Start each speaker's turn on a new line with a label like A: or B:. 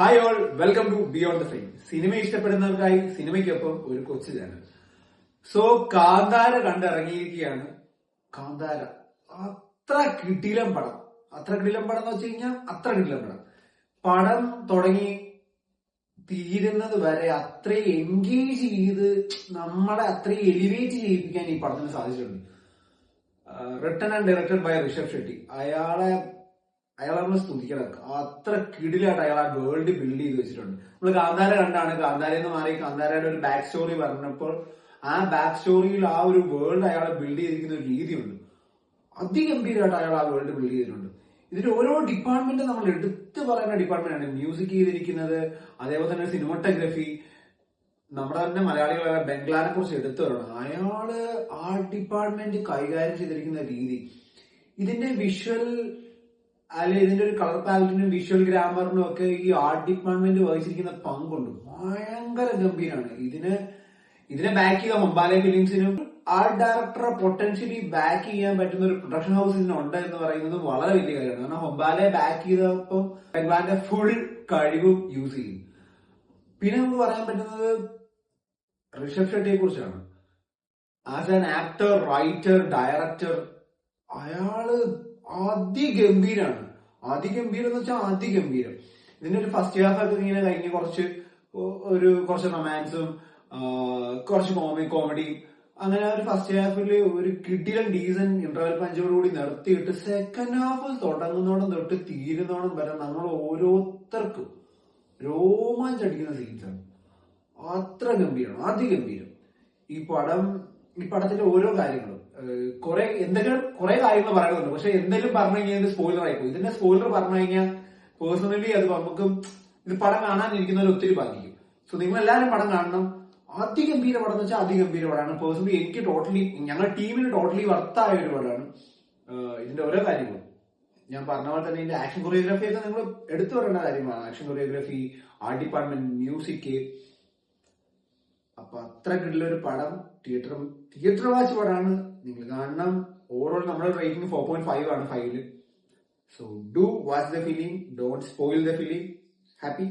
A: Hi all, welcome to beyond the frame. Cinema ഇഷ്ടപ്പെടുന്നവർക്കായി സിനിമയ്ക്കൊപ്പം ഒരു കൊച്ചു ചാനൽ. സോ കാന്താര കണ്ടിറങ്ങിയിരിക്കുകയാണ്. കാന്താര അത്ര കിടിലം പടം. അത്ര കിടിലം പടം എന്ന് വെച്ച് കഴിഞ്ഞാൽ അത്ര കിടിലം പടം. പടം തുടങ്ങി തീരുന്നത് വരെ അത്രയും എൻഗേജ് ചെയ്ത് നമ്മളെ അത്രയും എലിവേറ്റ് ചെയ്യിപ്പിക്കാൻ ഈ പടത്തിന് സാധിച്ചിട്ടുണ്ട്. Written and directed by Rishab Shetty. അയാളെ നമ്മൾ സ്തുതിക്കണം. അത്ര കിടിലായിട്ട് അയാൾ ആ വേൾഡ് ബിൽഡ് ചെയ്ത് വെച്ചിട്ടുണ്ട്. നമ്മൾ കാന്താര കണ്ടാണ്, കാന്താരയെന്ന് മാറി കാന്താരയുടെ ഒരു ബാക്ക് സ്റ്റോറി പറഞ്ഞപ്പോൾ ആ ബാക്ക് സ്റ്റോറിയിൽ ആ ഒരു വേൾഡ് അയാളെ ബിൽഡ് ചെയ്തിരിക്കുന്ന ഒരു രീതിയുണ്ട്. അതിഗംഭീരമായിട്ട് അയാൾ ആ വേൾഡ് ബിൽഡ് ചെയ്തിട്ടുണ്ട്. ഇതിന്റെ ഓരോ ഡിപ്പാർട്ട്മെന്റ് നമ്മൾ എടുത്തു പറയുന്ന ഡിപ്പാർട്ട്മെന്റ് ആണ്. മ്യൂസിക് ചെയ്തിരിക്കുന്നത്, അതേപോലെ തന്നെ സിനിമോട്ടോഗ്രഫി, നമ്മുടെ തന്നെ മലയാളികളായ ബംഗ്ലാനെ കുറിച്ച് എടുത്തു പറയണം. അയാള് ആ ഡിപ്പാർട്ട്മെന്റ് കൈകാര്യം ചെയ്തിരിക്കുന്ന രീതി, ഇതിന്റെ വിഷ്വൽ അല്ലെങ്കിൽ ഇതിന്റെ ഒരു കളർ പാലറ്റിനും വിഷ്വൽ ഗ്രാമറിനും ഒക്കെ ഈ ആർട്ട് ഡിപ്പാർട്ട്മെന്റ് വഹിച്ചിരിക്കുന്ന പങ്കുണ്ട്. ഭയങ്കര ഗംഭീരമാണ്. ഇതിനെ ബാക്ക് ചെയ്ത ഹൊമ്പാലെ ഫിലിംസിനും ആർട്ട് ഡയറക്ടറെ പൊട്ടൻഷ്യലി ബാക്ക് ചെയ്യാൻ പറ്റുന്ന ഒരു പ്രൊഡക്ഷൻ ഹൗസ് ഇതിനുണ്ട് എന്ന് പറയുന്നത് വളരെ വലിയ കാര്യമാണ്. കാരണം ഹൊമ്പാലെ ബാക്ക് ചെയ്തപ്പം ബംഗ്ലാന്റെ ഫുൾ കഴിവും യൂസ് ചെയ്യും. പിന്നെ നമുക്ക് പറയാൻ പറ്റുന്നത് ഋഷഭ് ഷെട്ടിയെ കുറിച്ചാണ്. As an actor, writer, director അയാള് അതിഗംഭീരാണ്. അതിഗംഭീരം എന്ന് വെച്ചാൽ അതിഗംഭീരം. ഇതിന്റെ ഒരു ഫസ്റ്റ് ഹാഫ് ഒക്കെ ഇങ്ങനെ കഴിഞ്ഞ് കുറച്ച് റൊമാൻസും കുറച്ച് കോമഡിയും അങ്ങനെ ഒരു ഫസ്റ്റ് ഹാഫിൽ ഒരു കിടിലൻ ഡീസന്റ് ഇന്റർവെൽ പഞ്ചോടുകൂടി നിർത്തിയിട്ട് സെക്കൻഡ് ഹാഫ് തുടങ്ങുന്നോടം തൊട്ട് തീരുന്നോടം വരെ നമ്മൾ ഓരോരുത്തർക്കും രോമാഞ്ചടിക്കുന്ന സീൻസാണ്. അത്ര ഗംഭീരമാണ്, അതിഗംഭീരം. ഈ പടത്തിന്റെ ഓരോ കാര്യങ്ങളും കുറെ കാര്യങ്ങൾ പറയുന്നുണ്ട്. പക്ഷെ എന്തെങ്കിലും പറഞ്ഞു കഴിഞ്ഞാൽ ഇത് സ്പോയിലർ ആയിപ്പോയി. ഇതിന്റെ സ്പോയിലർ പറഞ്ഞു കഴിഞ്ഞാൽ പേഴ്സണലി അത് നമുക്ക് ഇത് പടം കാണാനിരിക്കുന്നവർ ഒത്തിരി ബാധിക്കും. സോ നിങ്ങൾ എല്ലാവരും പടം കാണണം. അതിഗംഭീര പടം എന്ന് വെച്ചാൽ അതിഗംഭീര പടമാണ്. പേഴ്സണലി എനിക്ക് ഞങ്ങളുടെ ടീമിന് ടോട്ടലി വർത്തായ ഒരു പടമാണ്. ഇതിന്റെ ഓരോ കാര്യങ്ങളും ഞാൻ പറഞ്ഞ പോലെ തന്നെ ഇതിന്റെ ആക്ഷൻ കൊറിയോഗ്രാഫി ഒക്കെ നിങ്ങൾ എടുത്തു പറയേണ്ട കാര്യമാണ്. Action choreography, art department, music. അപ്പൊ അത്ര കിട്ടുന്നൊരു പടം തിയേറ്റർ വാച്ച് പടമാണ്. നിങ്ങൾ കാണണം. ഓവറോൾ നമ്മുടെ റേറ്റിംഗ് 4.5 ആണ് 5. So do watch the film, don't spoil the film. Happy.